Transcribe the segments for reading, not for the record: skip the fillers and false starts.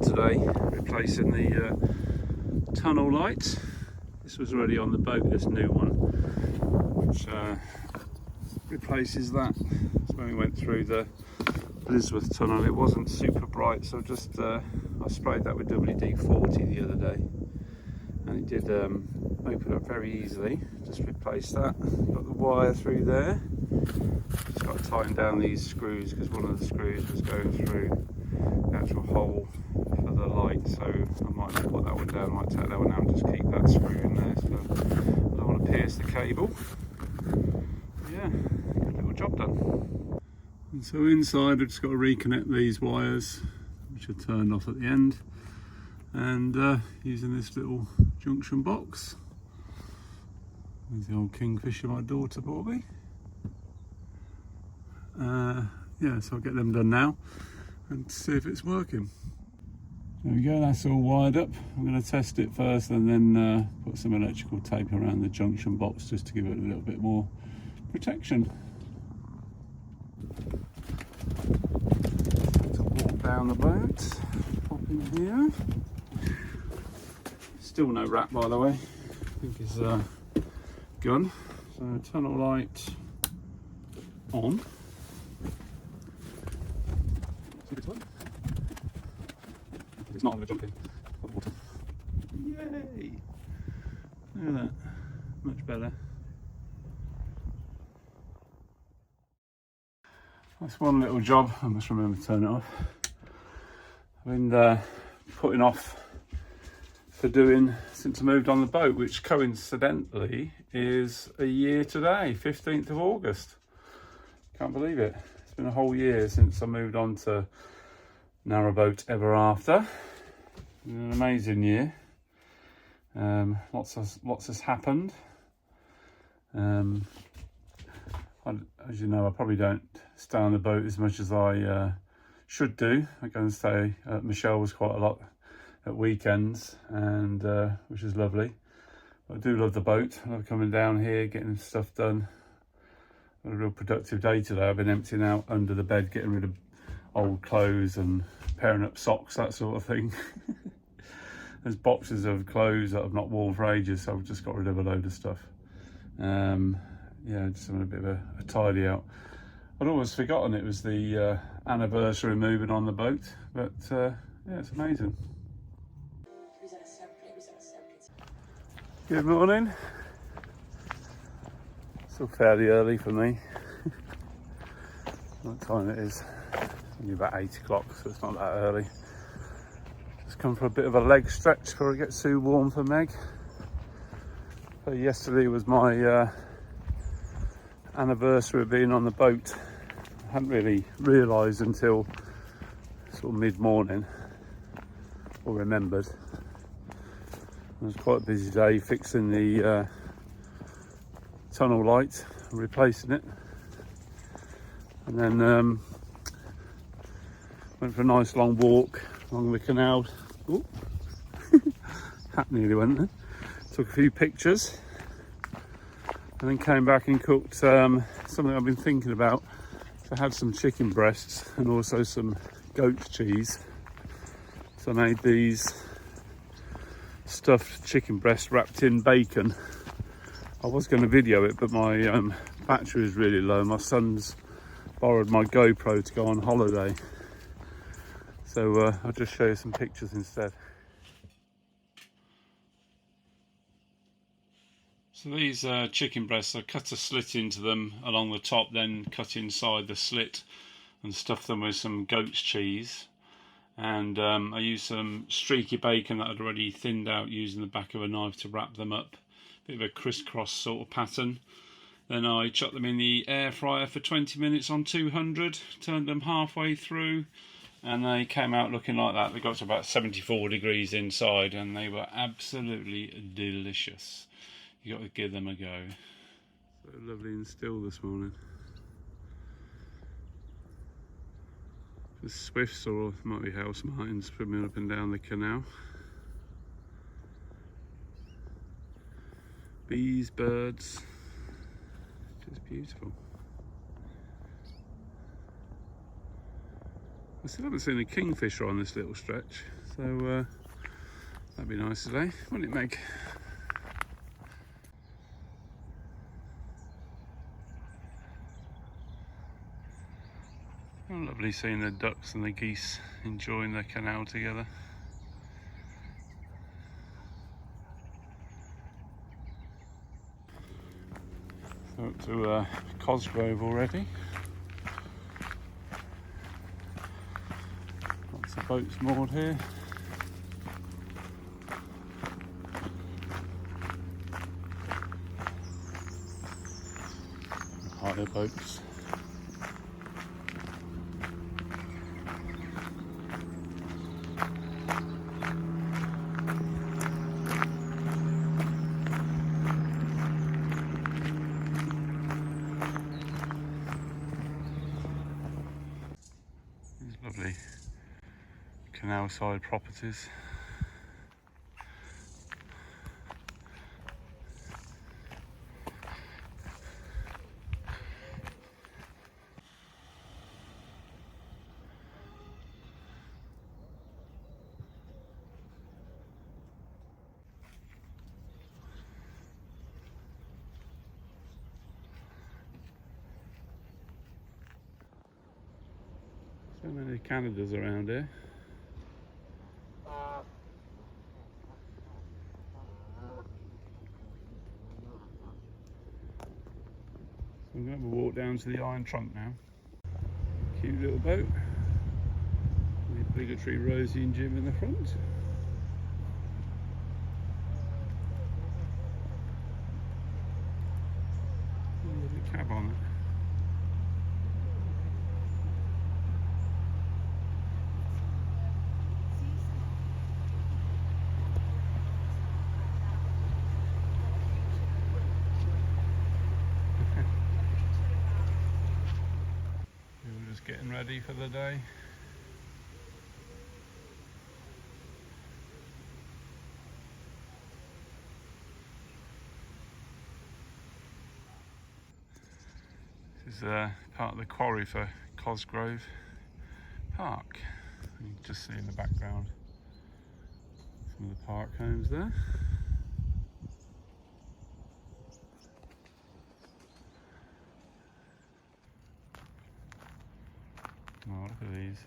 today, replacing the tunnel light. This was already on the boat, this new one, which replaces that. So when we went through the Blisworth tunnel, it wasn't super bright, so just I sprayed that with WD-40 the other day, and it did open up very easily. Just replaced that. Got the wire through there. Just got to tighten down these screws because one of the screws was going through the actual hole for the light, so I might not put that one down. I might take that one out and just keep that screw in there, so I don't want to pierce the cable. Yeah, good little job done. And so inside I've just got to reconnect these wires, which are turned off at the end, and using this little junction box. There's the old Kingfisher my daughter bought me. Yeah, so I'll get them done now and see if it's working. There we go, that's all wired up. I'm going to test it first and then put some electrical tape around the junction box just to give it a little bit more protection. To walk down the boat, pop in here. Still no wrap, by the way. I think it's gone. So tunnel light on. It's not going to jump in the water. Yay! Look at that. Much better. That's one little job. I must remember to turn it off. I've been putting off for doing since I moved on the boat, which coincidentally is a year today, 15th of August. Can't believe it. It's been a whole year since I moved on to Narrowboat Ever After. An amazing year. Lots has happened. As you know, I probably don't stay on the boat as much as I should do. I go and stay at Michelle's quite a lot at weekends, and which is lovely. But I do love the boat. I love coming down here, getting stuff done. Had a real productive day today. I've been emptying out under the bed, getting rid of old clothes and pairing up socks, that sort of thing. There's boxes of clothes that I've not worn for ages, so I've just got rid of a load of stuff. Yeah, just having a bit of a tidy out. I'd always forgotten it was the anniversary moving on the boat, but yeah, it's amazing. Good morning. Still fairly early for me. What time it is? It's only about 8 o'clock, so it's not that early. Just come for a bit of a leg stretch before it gets too warm for Meg. So yesterday was my anniversary of being on the boat. I hadn't really realised until sort of mid-morning, or remembered. It was quite a busy day fixing the tunnel light and replacing it, and then went for a nice long walk along the canal. Ooh. Hat nearly went there. Took a few pictures and then came back and cooked something I've been thinking about. So I had some chicken breasts and also some goat cheese, so I made these stuffed chicken breasts wrapped in bacon. I was going to video it, but my battery is really low. My son's borrowed my GoPro to go on holiday, so I'll just show you some pictures instead. So these chicken breasts, I cut a slit into them along the top, then cut inside the slit and stuffed them with some goat's cheese. And I used some streaky bacon that I'd already thinned out using the back of a knife to wrap them up. Bit of a crisscross sort of pattern. Then I chucked them in the air fryer for 20 minutes on 200, turned them halfway through, and they came out looking like that. They got to about 74 degrees inside, and they were absolutely delicious. You got to give them a go. So lovely and still this morning. There's swifts, or it might be house martins, swimming up and down the canal. Bees, birds, just beautiful. I still haven't seen a kingfisher on this little stretch. So that'd be nice today, wouldn't it, Meg? Oh, lovely seeing the ducks and the geese enjoying the canal together. So up to Cosgrove already. Lots of boats moored here. Hire boats. These lovely canal side properties. So many Canadas around here. So I'm going to have a walk down to the Iron Trunk now. Cute little boat. The obligatory Rosie and Jim in the front. There's a cab on it. We were just getting ready for the day. This is part of the quarry for Cosgrove Park. You can just see in the background some of the park homes there. Oh, look at these.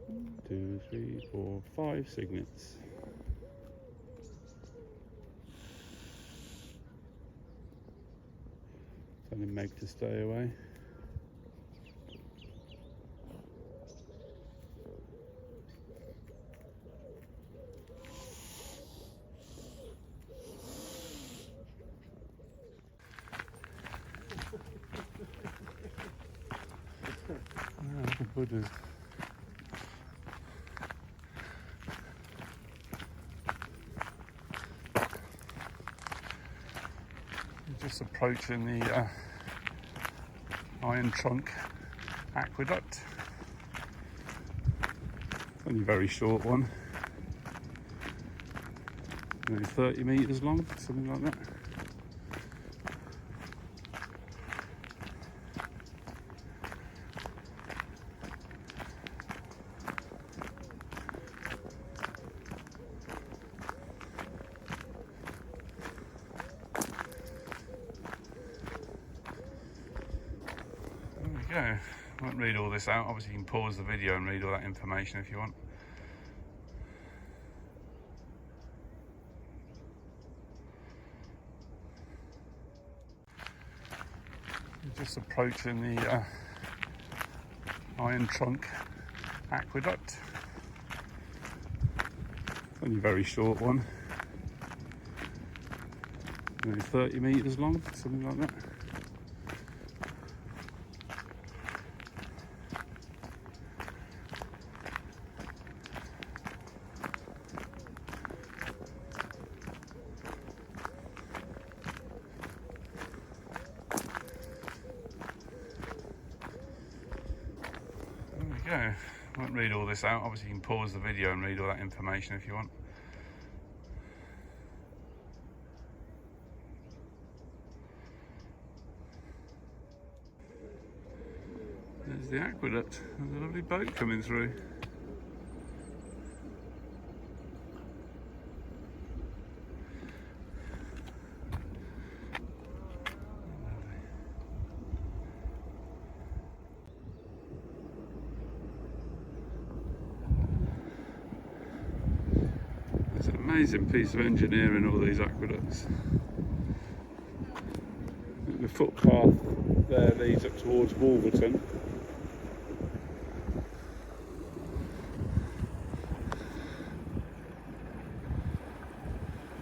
1, 2, 3, 4, 5 cygnets. Telling Meg to stay away. Ah, look at Buddhas. We're just approaching the Iron Trunk Aqueduct. Only a very short one. Maybe 30 metres long, something like that. Go. I won't read all this out. Obviously you can pause the video and read all that information if you want. We're just approaching the Iron Trunk Aqueduct. Only a very short one. Maybe 30 metres long, something like that. Go. I won't read all this out. Obviously you can pause the video and read all that information if you want. There's the aqueduct. There's a lovely boat coming through. It's an amazing piece of engineering, all these aqueducts. The footpath there leads up towards Wolverton.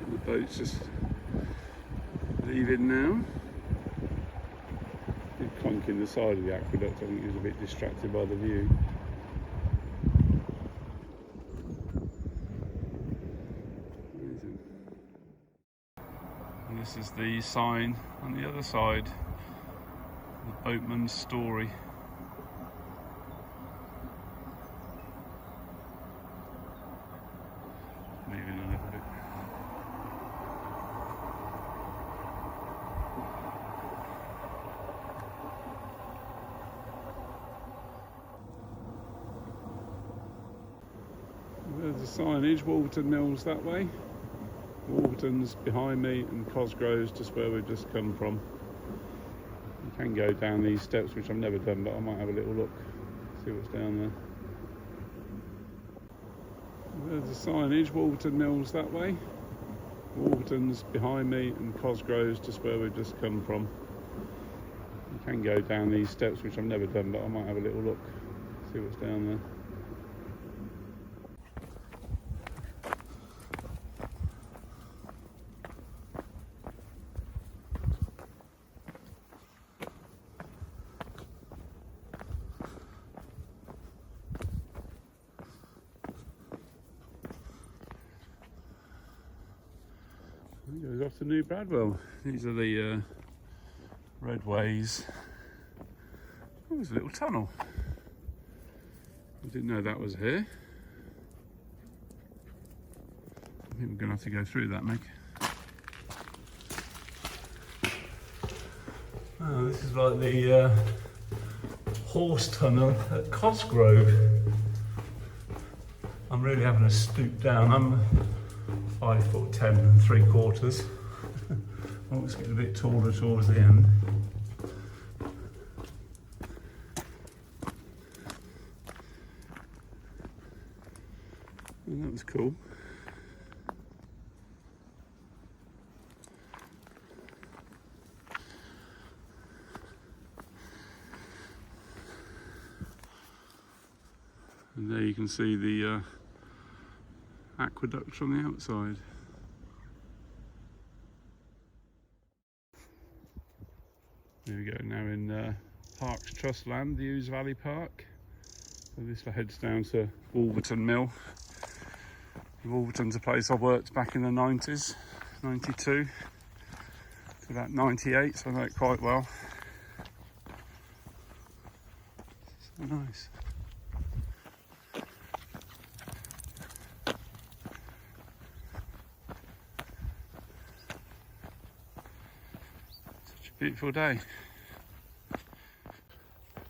And the boat's just leaving now. Big clunk in the side of the aqueduct. I think he was a bit distracted by the view. Amazing. And this is the sign on the other side, the boatman's story. Moving a little bit. There's the signage, Wolverton Mills that way. Wolverton's behind me and Cosgrove's just where we've just come from. You can go down these steps, which I've never done, but I might have a little look, see what's down there. There's the signage, Wolverton Mills that way. Wolverton's behind me and Cosgrove's just where we've just come from. You can go down these steps, which I've never done, but I might have a little look, see what's down there. It goes off to New Bradwell. These are the roadways. Oh, there's a little tunnel. I didn't know that was here. I think we're going to have to go through that, Meg. Oh, this is like the horse tunnel at Cosgrove. I'm really having to stoop down. I'm 5'10" 3/4. Oh, it's getting a bit taller towards the end. And that was cool. And there you can see the aqueduct from the outside. There we go, now in Parks Trust land, the Ouse Valley Park. So this heads down to Wolverton Mill. Wolverton's a place I worked back in the 90s, 92 to about 98, so I know it quite well. So nice. Beautiful day. I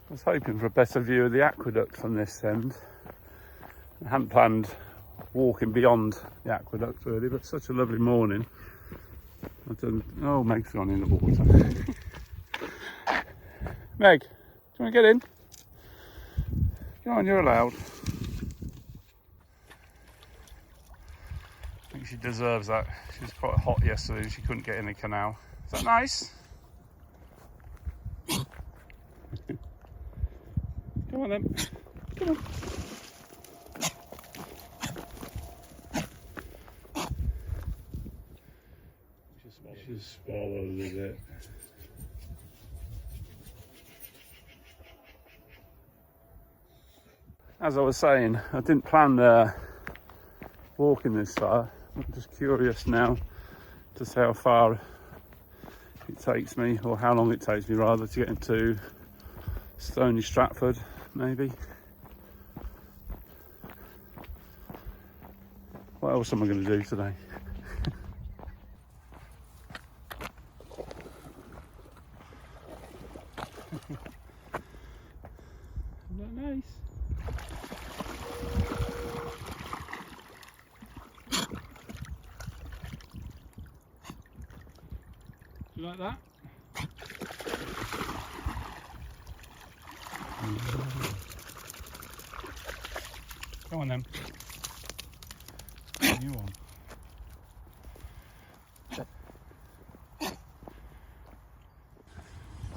was hoping for a better view of the aqueduct from this end. I hadn't planned walking beyond the aqueduct really, but such a lovely morning. I've done, oh, Meg's gone in the water. Meg, do you want to get in? Go on, you're allowed. I think she deserves that. She was quite hot yesterday and she couldn't get in the canal. Is that nice? Come on then, come on. Just swallowed it. As I was saying, I didn't plan walking this far. I'm just curious now to see how far it takes me, or how long it takes me rather, to get into Stony Stratford, maybe. What else am I going to do today? like that. Go on then. You on.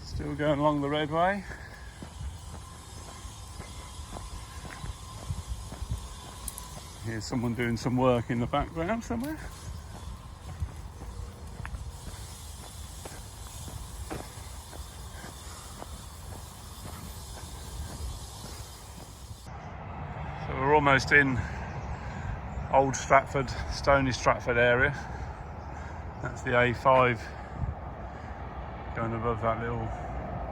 Still going along the redway. Here's someone doing some work in the background somewhere. So we're almost in Old Stratford, Stony Stratford area. That's the A5 going above that little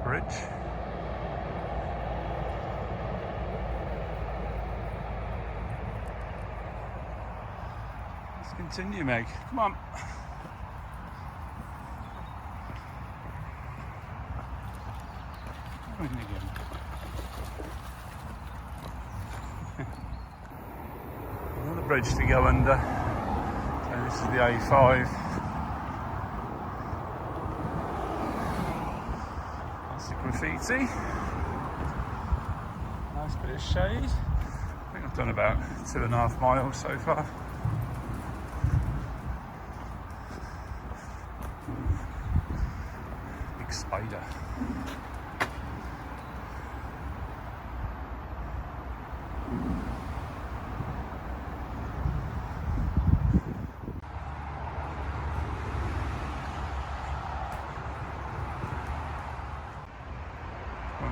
bridge. Let's continue, Meg. Come on. Going again. Another bridge to go under. So this is the A5. Graffiti, nice bit of shade. I think I've done about 2.5 miles so far. Big spider.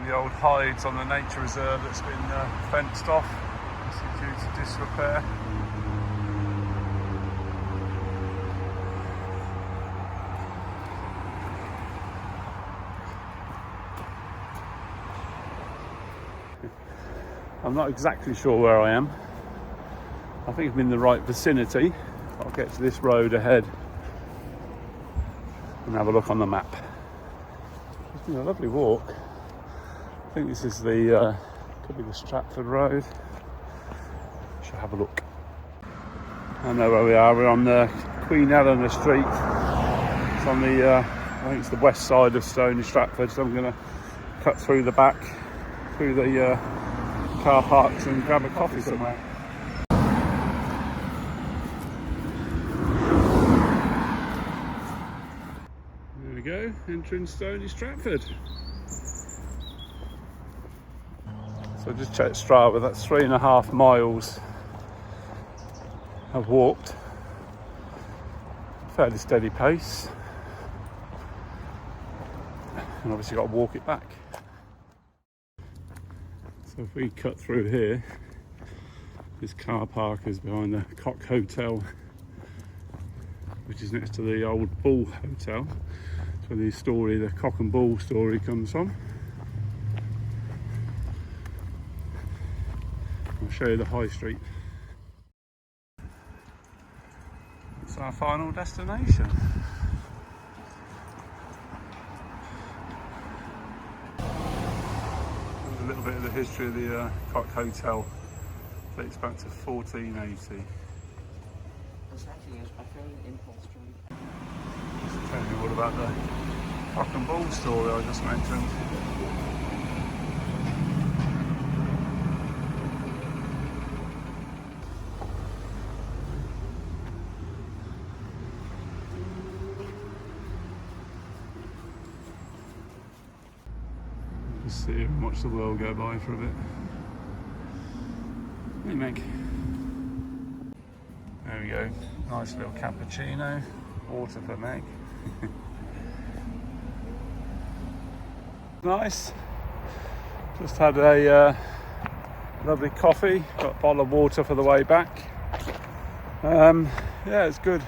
The old hides on the nature reserve that's been fenced off. This is due to disrepair. I'm not exactly sure where I am. I think I'm in the right vicinity. I'll get to this road ahead and have a look on the map. It's been a lovely walk. I think this is the, could be the Stratford Road. Should have a look. I know where we are. We're on Queen Eleanor Street. It's on the, I think it's the west side of Stony Stratford. So I'm going to cut through the back, through the car parks and grab a coffee somewhere. There we go, entering Stony Stratford. So just checked Strava, that's 3.5 miles I've walked. Fairly steady pace. And obviously got to walk it back. So if we cut through here, this car park is behind the Cock Hotel, which is next to the old Bull Hotel. That's where the story, the Cock and Bull story comes from. I'll show you the high street. It's our final destination. There's a little bit of the history of the Cock Hotel. Dates back to 1480. Just tell you all about the Cock and Bull story I just mentioned. Just sit here and watch the world go by for a bit. Hey Meg. There we go. Nice little cappuccino. Water for Meg. Nice. Just had a lovely coffee. Got a bottle of water for the way back. Yeah, it's good.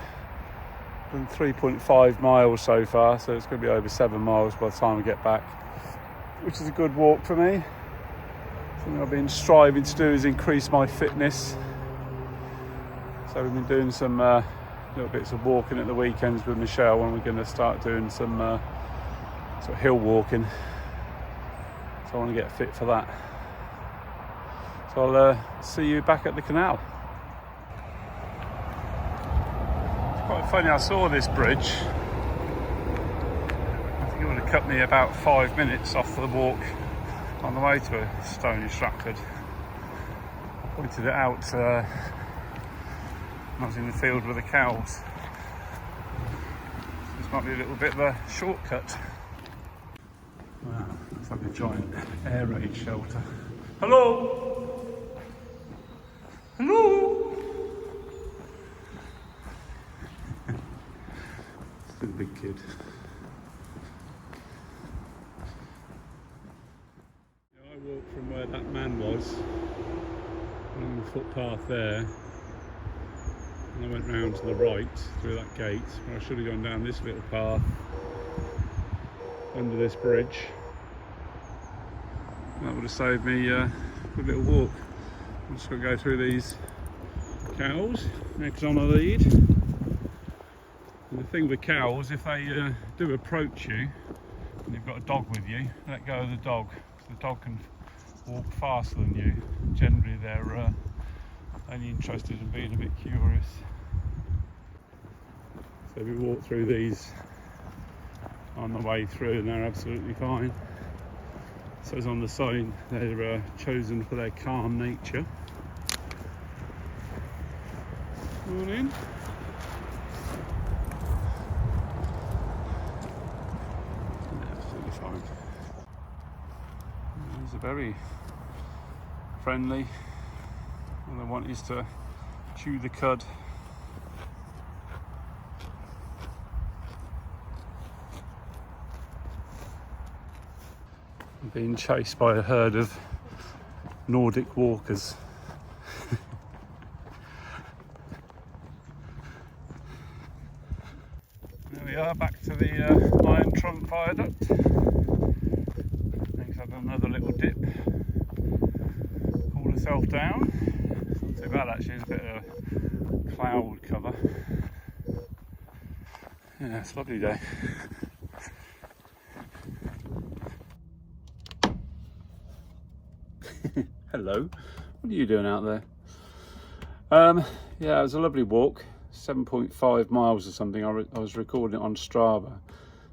Done 3.5 miles so far, so it's going to be over 7 miles by the time we get back, which is a good walk for me. Something I've been striving to do is increase my fitness. So we've been doing some little bits of walking at the weekends with Michelle, and we're going to start doing some sort of hill walking. So I want to get fit for that. So I'll see you back at the canal. It's quite funny, I saw this bridge cut me about 5 minutes off the walk on the way to Stony Stratford. I pointed it out when I was in the field with the cows. This might be a little bit of a shortcut. Wow, looks like a giant air raid shelter. Hello? Hello? Still a big kid. I walked from where that man was, along the footpath there, and I went round to the right through that gate, where I should have gone down this little path under this bridge. That would have saved me a little walk. I'm just going to go through these cows, next on a lead. And the thing with cows, if they do approach you and you've got a dog with you, let go of the dog. The dog can walk faster than you. Generally they're only interested in being a bit curious. So we walk through these on the way through and they're absolutely fine. It says on the sign they're chosen for their calm nature. Morning. Absolutely fine. These are very friendly. All they want is to chew the cud. I'm being chased by a herd of Nordic walkers. There we are, back to the Iron Trunk Aqueduct. Things had another little dip. Pulled herself down. Not too bad actually, there's a bit of cloud cover. Yeah, it's a lovely day. Hello, what are you doing out there? Yeah, it was a lovely walk, 7.5 miles or something. I was recording it on Strava.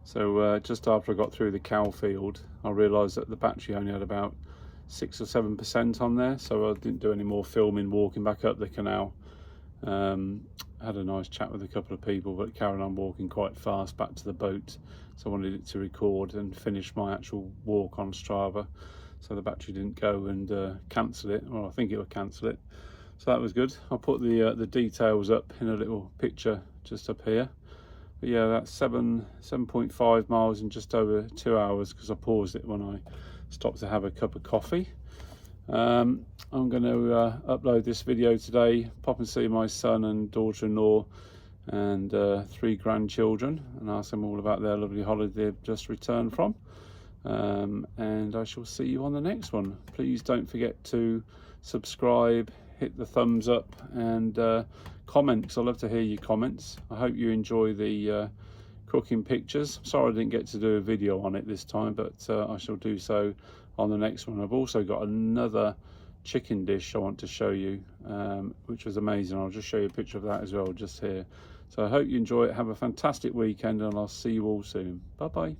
So just after I got through the cow field, I realised that the battery only had about 6 or 7% on there, so I didn't do any more filming walking back up the canal. Had a nice chat with a couple of people, but carried on walking quite fast back to the boat, so I wanted it to record and finish my actual walk on Strava, so the battery didn't go and cancel it, or I think it would cancel it. So that was good. I'll put the details up in a little picture just up here. But yeah, that's 7.5 miles in just over 2 hours, because I paused it when I stopped to have a cup of coffee. I'm going to upload this video today, pop and see my son and daughter-in-law and 3 grandchildren, and ask them all about their lovely holiday they've just returned from. And I shall see you on the next one. Please don't forget to subscribe, hit the thumbs up, and comment, because I love to hear your comments. I hope you enjoy the cooking pictures. Sorry I didn't get to do a video on it this time, but I shall do so on the next one. I've also got another chicken dish I want to show you, which was amazing. I'll just show you a picture of that as well, just here. So I hope you enjoy it. Have a fantastic weekend, and I'll see you all soon. Bye bye.